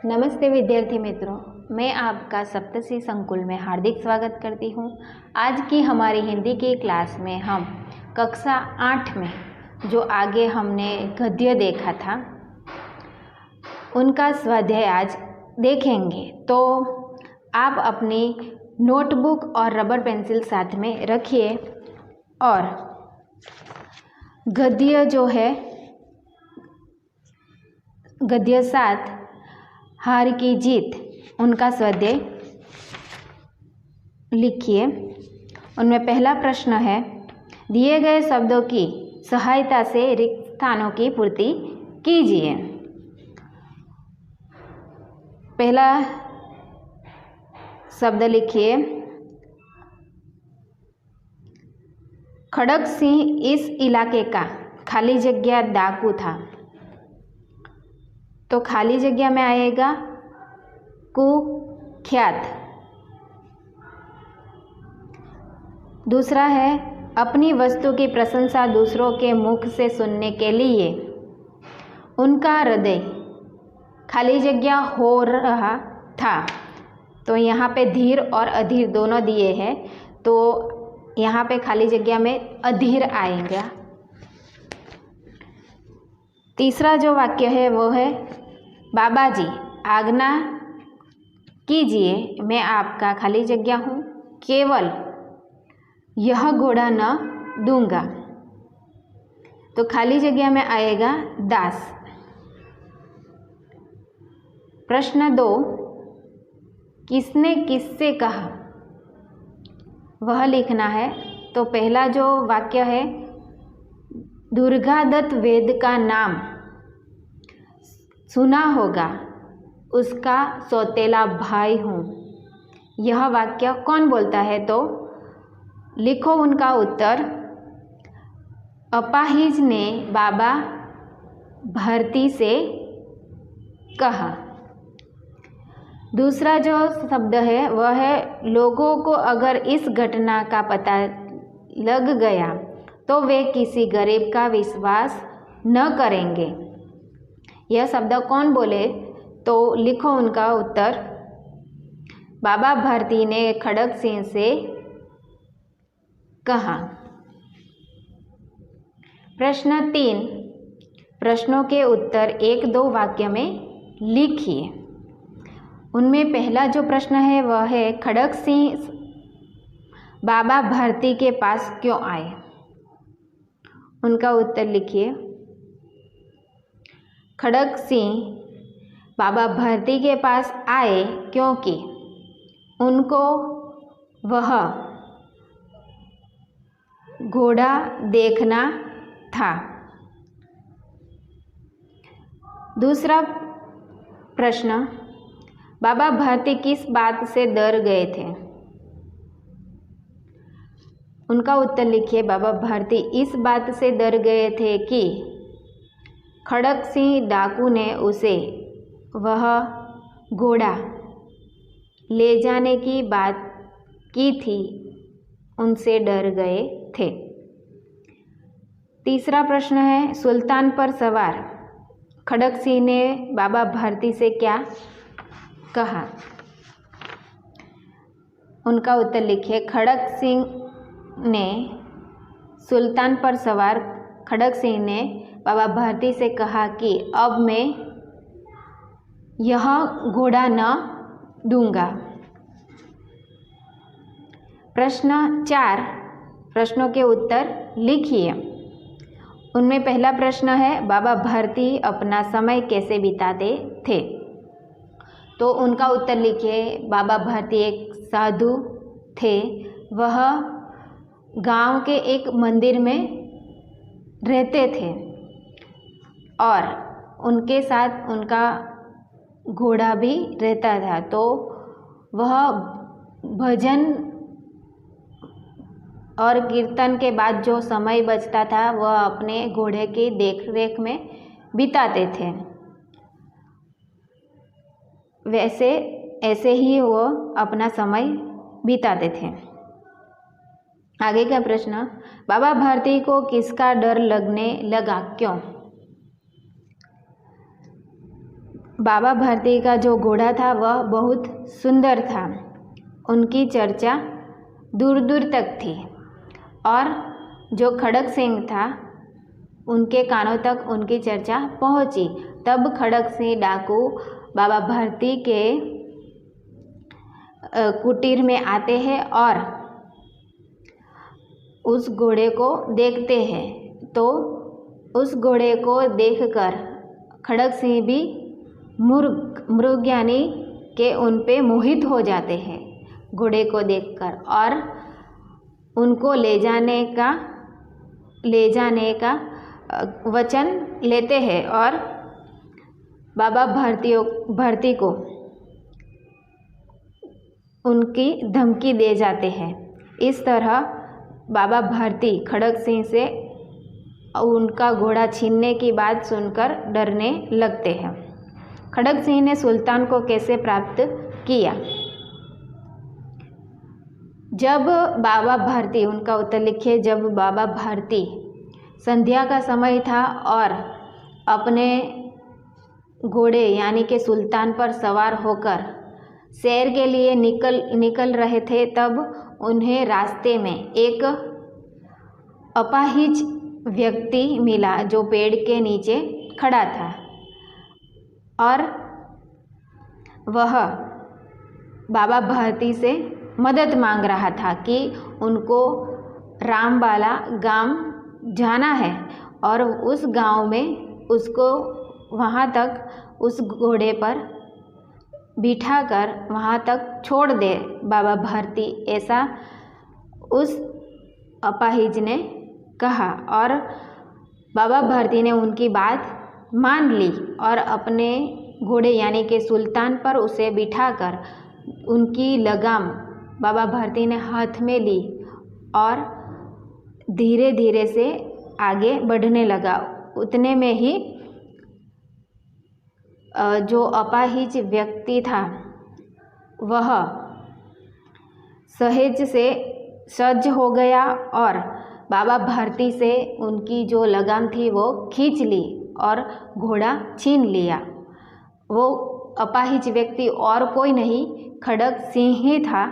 नमस्ते विद्यार्थी मित्रों, मैं आपका सप्तऋषि संकुल में हार्दिक स्वागत करती हूँ। आज की हमारी हिंदी की क्लास में हम कक्षा 8 में जो आगे हमने गद्य देखा था उनका स्वाध्याय आज देखेंगे। तो आप अपनी नोटबुक और रबर पेंसिल साथ में रखिए और गद्य जो है गद्य 7 हार की जीत उनका स्वाध्याय लिखिए। उनमें पहला प्रश्न है, दिए गए शब्दों की सहायता से रिक्त स्थानों की पूर्ति कीजिए। पहला शब्द लिखिए, खड़क सिंह इस इलाके का खाली जगह डाकू था। तो खाली जगह में आएगा कुख्यात। दूसरा है, अपनी वस्तु की प्रशंसा दूसरों के मुख से सुनने के लिए उनका हृदय खाली जगह हो रहा था। तो यहाँ पे धीर और अधीर दोनों दिए हैं, तो यहाँ पे खाली जगह में अधीर आएगा। तीसरा जो वाक्य है वो है, बाबा जी आज्ञा कीजिए, मैं आपका खाली जगह हूँ, केवल यह घोड़ा न दूंगा। तो खाली जगह में आएगा दास। प्रश्न 2, किसने किससे कहा, वह लिखना है। तो पहला जो वाक्य है, दुर्गादत्त वेद का नाम सुना होगा, उसका सौतेला भाई हूँ। यह वाक्य कौन बोलता है? तो लिखो उनका उत्तर। अपाहिज ने बाबा भारती से कहा। दूसरा जो शब्द है वह है, लोगों को अगर इस घटना का पता लग गया तो वे किसी गरीब का विश्वास न करेंगे। यह शब्द कौन बोले? तो लिखो उनका उत्तर। बाबा भारती ने खड़क सिंह से कहा। प्रश्न 3, प्रश्नों के उत्तर 1-2 वाक्य में लिखिए। उनमें पहला जो प्रश्न है वह है, खड़क सिंह बाबा भारती के पास क्यों आए? उनका उत्तर लिखिए। खड़क सिंह बाबा भारती के पास आए क्योंकि उनको वह घोड़ा देखना था। दूसरा प्रश्न, बाबा भारती किस बात से डर गए थे? उनका उत्तर लिखिए। बाबा भारती इस बात से डर गए थे कि खड़क सिंह डाकू ने उसे वह घोड़ा ले जाने की बात की थी, उनसे डर गए थे। तीसरा प्रश्न है, सुल्तान पर सवार खड़क सिंह ने बाबा भारती से क्या कहा? उनका उत्तर लिखिए। खड़क सिंह ने सुल्तान पर सवार खड़क सिंह ने बाबा भारती से कहा कि अब मैं यह घोड़ा न दूंगा। प्रश्न 4, प्रश्नों के उत्तर लिखिए। उनमें पहला प्रश्न है, बाबा भारती अपना समय कैसे बिताते थे? तो उनका उत्तर लिखिए। बाबा भारती एक साधु थे। वह गांव के एक मंदिर में रहते थे और उनके साथ उनका घोड़ा भी रहता था। तो वह भजन और कीर्तन के बाद जो समय बचता था वह अपने घोड़े की देखरेख में बिताते थे। ऐसे ही वो अपना समय बिताते थे। आगे का प्रश्न, बाबा भारती को किसका डर लगने लगा, क्यों? बाबा भारती का जो घोड़ा था वह बहुत सुंदर था। उनकी चर्चा दूर दूर तक थी और जो खड़ग सिंह था उनके कानों तक उनकी चर्चा पहुंची। तब खड़ग सिंह डाकू बाबा भारती के कुटीर में आते हैं और उस घोड़े को देखते हैं। तो उस घोड़े को देखकर खड़ग सिंह भी मृगयानी के उन पे मोहित हो जाते हैं घोड़े को देखकर, और उनको ले जाने का वचन लेते हैं और बाबा भारती को उनकी धमकी दे जाते हैं। इस तरह बाबा भारती खड़ग सिंह से उनका घोड़ा छीनने की बात सुनकर डरने लगते हैं। खड़ग सिंह ने सुल्तान को कैसे प्राप्त किया? जब बाबा भारती, उनका उत्तर लिखिए, जब बाबा भारती संध्या का समय था और अपने घोड़े यानी कि सुल्तान पर सवार होकर सैर के लिए निकल रहे थे, तब उन्हें रास्ते में एक अपाहिज व्यक्ति मिला जो पेड़ के नीचे खड़ा था और वह बाबा भारती से मदद मांग रहा था कि उनको रामबाला गांव जाना है और उस गांव में उसको वहां तक उस घोड़े पर बिठाकर वहां तक छोड़ दे बाबा भारती, ऐसा उस अपाहिज ने कहा। और बाबा भारती ने उनकी बात मान ली और अपने घोड़े यानी कि सुल्तान पर उसे बिठाकर उनकी लगाम बाबा भारती ने हाथ में ली और धीरे धीरे से आगे बढ़ने लगा। उतने में ही जो अपाहिज व्यक्ति था वह सहेज से सज्ज हो गया और बाबा भारती से उनकी जो लगाम थी वो खींच ली और घोड़ा छीन लिया। वो अपाहिज व्यक्ति और कोई नहीं, खड़ग सिंह ही था,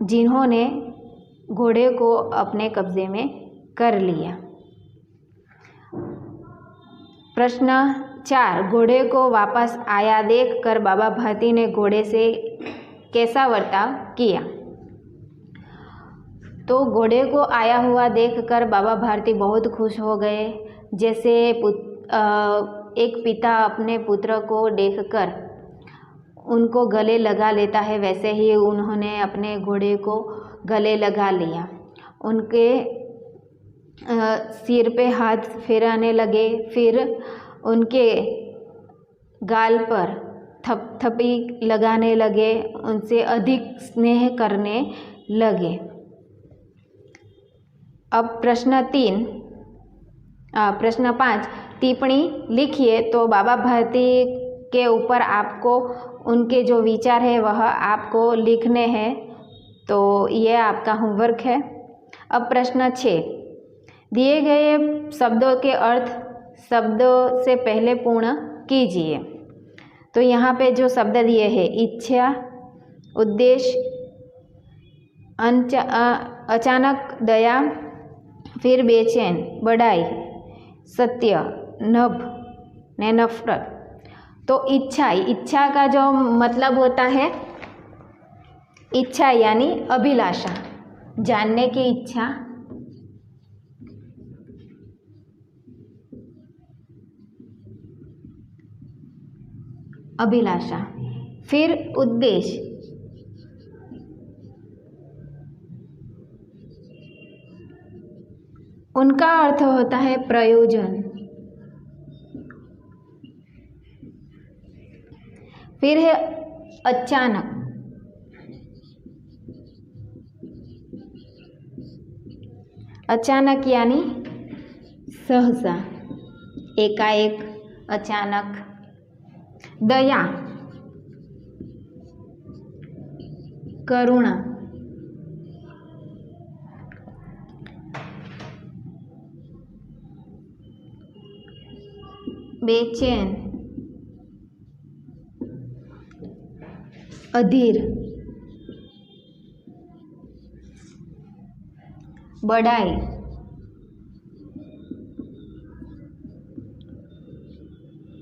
जिन्होंने घोड़े को अपने कब्जे में कर लिया। प्रश्न 4, घोड़े को वापस आया देखकर बाबा भारती ने घोड़े से कैसा बर्ताव किया? तो घोड़े को आया हुआ देखकर बाबा भारती बहुत खुश हो गए। जैसे एक पिता अपने पुत्र को देखकर उनको गले लगा लेता है, वैसे ही उन्होंने अपने घोड़े को गले लगा लिया। उनके सिर पे हाथ फेराने लगे, फिर उनके गाल पर थपथपी लगाने लगे, उनसे अधिक स्नेह करने लगे। अब प्रश्न 5, टिप्पणी लिखिए। तो बाबा भारती के ऊपर आपको उनके जो विचार है वह आपको लिखने हैं, तो ये आपका होमवर्क है। अब प्रश्न 6, दिए गए शब्दों के अर्थ शब्दों से पहले पूर्ण कीजिए। तो यहाँ पे जो शब्द दिए हैं, इच्छा, उद्देश्य, अचानक, दया, फिर बेचैन, बड़ाई, सत्य, नभ ने नफरत। तो इच्छा का जो मतलब होता है, इच्छा यानी अभिलाषा, जानने की इच्छा, अभिलाषा। फिर उद्देश्य, उनका अर्थ होता है प्रयोजन। फिर है अचानक, अचानक यानी सहसा, एकाएक, अचानक। दया, करुणा। बेचैन, अधीर, बढ़ाई,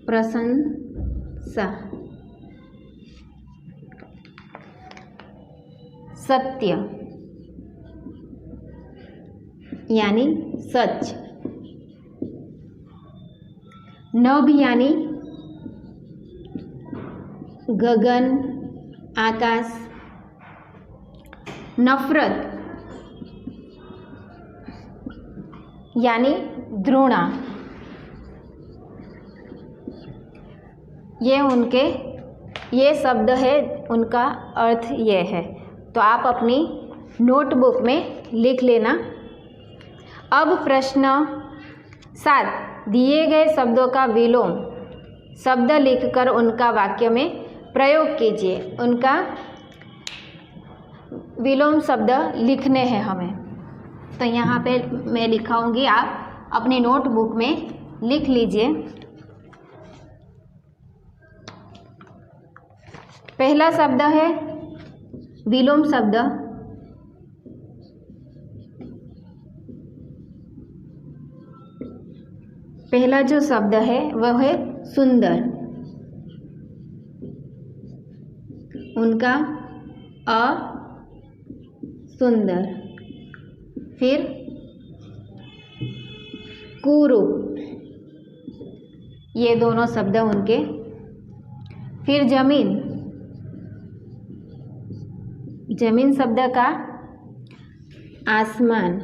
प्रशंसा, सत्य यानी सच, नभ यानी गगन, आकाश, नफरत यानी द्रोणा। ये शब्द है, उनका अर्थ ये है। तो आप अपनी नोटबुक में लिख लेना। अब प्रश्न 7, दिए गए शब्दों का विलोम शब्द लिखकर उनका वाक्य में प्रयोग कीजिए। उनका विलोम शब्द लिखने हैं हमें। तो यहाँ पे मैं लिखाऊंगी, आप अपनी नोटबुक में लिख लीजिए। पहला शब्द है विलोम शब्द। पहला जो शब्द है वह है सुंदर। उनका सुंदर। फिर कुरूप, ये दोनों शब्द उनके। फिर जमीन, जमीन शब्द का आसमान।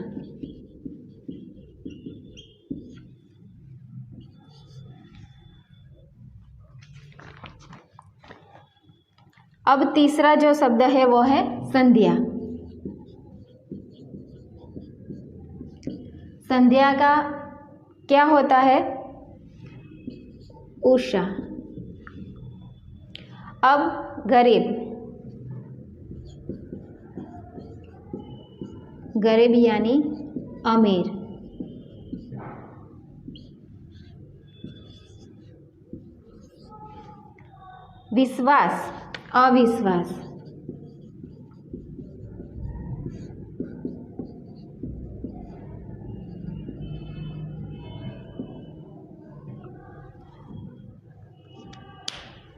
अब तीसरा जो शब्द है वो है संध्या। संध्या का क्या होता है? उषा। अब गरीब, गरीब यानी अमीर। विश्वास, अविश्वास।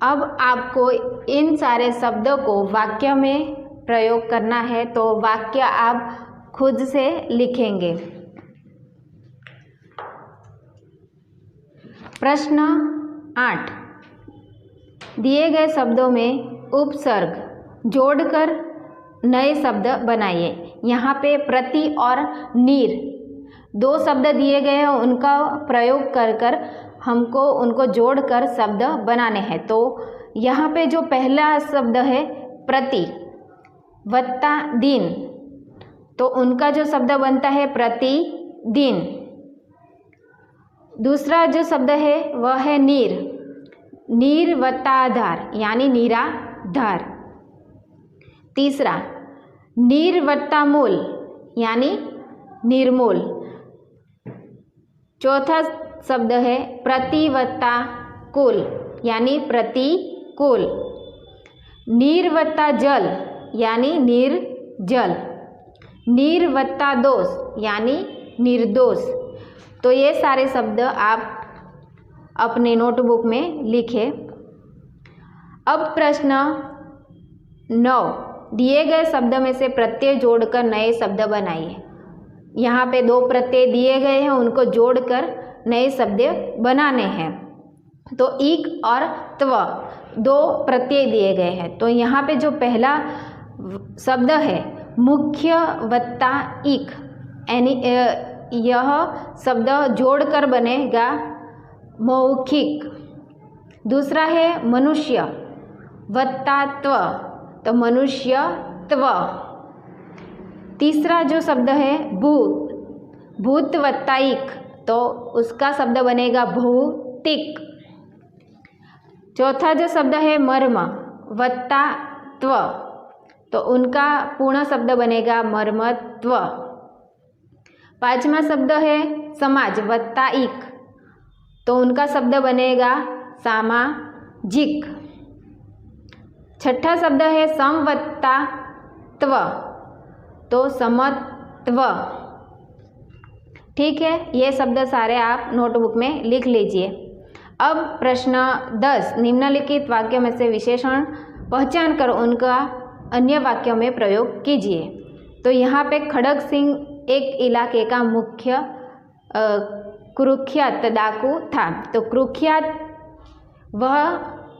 अब आपको इन सारे शब्दों को वाक्य में प्रयोग करना है। तो वाक्य आप खुद से लिखेंगे। प्रश्न 8, दिए गए शब्दों में उपसर्ग जोड़कर नए शब्द बनाइए। यहाँ पे प्रति और नीर दो शब्द दिए गए हैं, उनका प्रयोग कर हमको उनको जोड़कर शब्द बनाने हैं। तो यहाँ पे जो पहला शब्द है प्रति वत्ता दिन, तो उनका जो शब्द बनता है प्रति दिन। दूसरा जो शब्द है वह है नीर, नीर वत्ता आधार यानी निराधार। तीसरा नीर वत्ता मूल यानी निर्मूल। चौथा शब्द है प्रति वत्ता कुल यानी प्रतिकूल। नीर वत्ता जल यानी निर्जल। नीर वत्ता दोष यानी निर्दोष। तो ये सारे शब्द आप अपने नोटबुक में लिखें। अब प्रश्न 9, दिए गए शब्द में से प्रत्यय जोड़कर नए शब्द बनाइए। यहाँ पे 2 प्रत्यय दिए गए हैं, उनको जोड़कर नए शब्द बनाने हैं। तो इक और त्व 2 प्रत्यय दिए गए हैं। तो यहाँ पे जो पहला शब्द है मुख्य वत्ता इक, यानी यह शब्द जोड़कर बनेगा मौखिक। दूसरा है मनुष्य वत्ता त्व, तो मनुष्यत्व। तीसरा जो शब्द है भूत, भूत वत्ता इक, तो उसका शब्द बनेगा भौतिक। चौथा जो शब्द है मर्म वत्ता त्व, तो उनका पूर्ण शब्द बनेगा मर्मत्व। पांचवा शब्द है समाज वत्ता इक, तो उनका शब्द बनेगा सामाजिक। छठा शब्द है समवत्तात्व, तो समत्व। ठीक है, ये शब्द सारे आप नोटबुक में लिख लीजिए। अब प्रश्न 10, निम्नलिखित वाक्यों में से विशेषण पहचान कर उनका अन्य वाक्यों में प्रयोग कीजिए। तो यहाँ पे खड़ग सिंह एक इलाके का मुख्य कुख्यात डाकू था। तो कुख्यात वह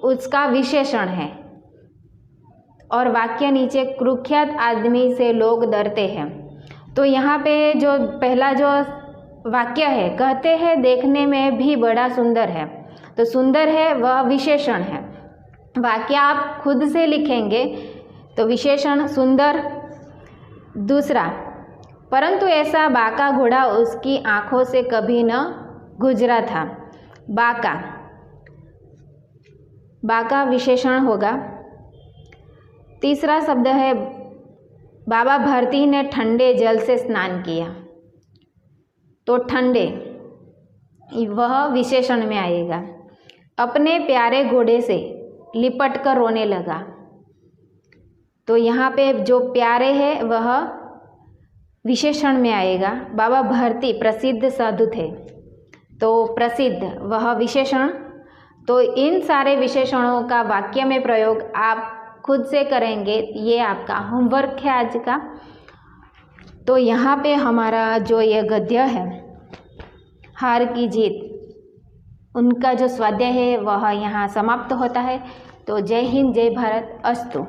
उसका विशेषण है और वाक्य नीचे कुख्यात आदमी से लोग डरते हैं। तो यहाँ पे जो पहला जो वाक्य है, कहते हैं देखने में भी बड़ा सुंदर है, तो सुंदर है वह विशेषण है। वाक्य आप खुद से लिखेंगे तो विशेषण सुंदर। दूसरा, परंतु ऐसा बाका घोड़ा उसकी आंखों से कभी न गुजरा था। बाका, बाका विशेषण होगा। तीसरा शब्द है बाबा भारती ने ठंडे जल से स्नान किया, तो ठंडे वह विशेषण में आएगा। अपने प्यारे घोड़े से लिपट कर रोने लगा, तो यहाँ पे जो प्यारे है वह विशेषण में आएगा। बाबा भारती प्रसिद्ध साधु थे, तो प्रसिद्ध वह विशेषण। तो इन सारे विशेषणों का वाक्य में प्रयोग आप खुद से करेंगे, ये आपका होमवर्क है आज का। तो यहाँ पे हमारा जो ये गद्य है हार की जीत, उनका जो स्वाध्याय है वह यहाँ समाप्त होता है। तो जय हिंद, जय भारत, अस्तु।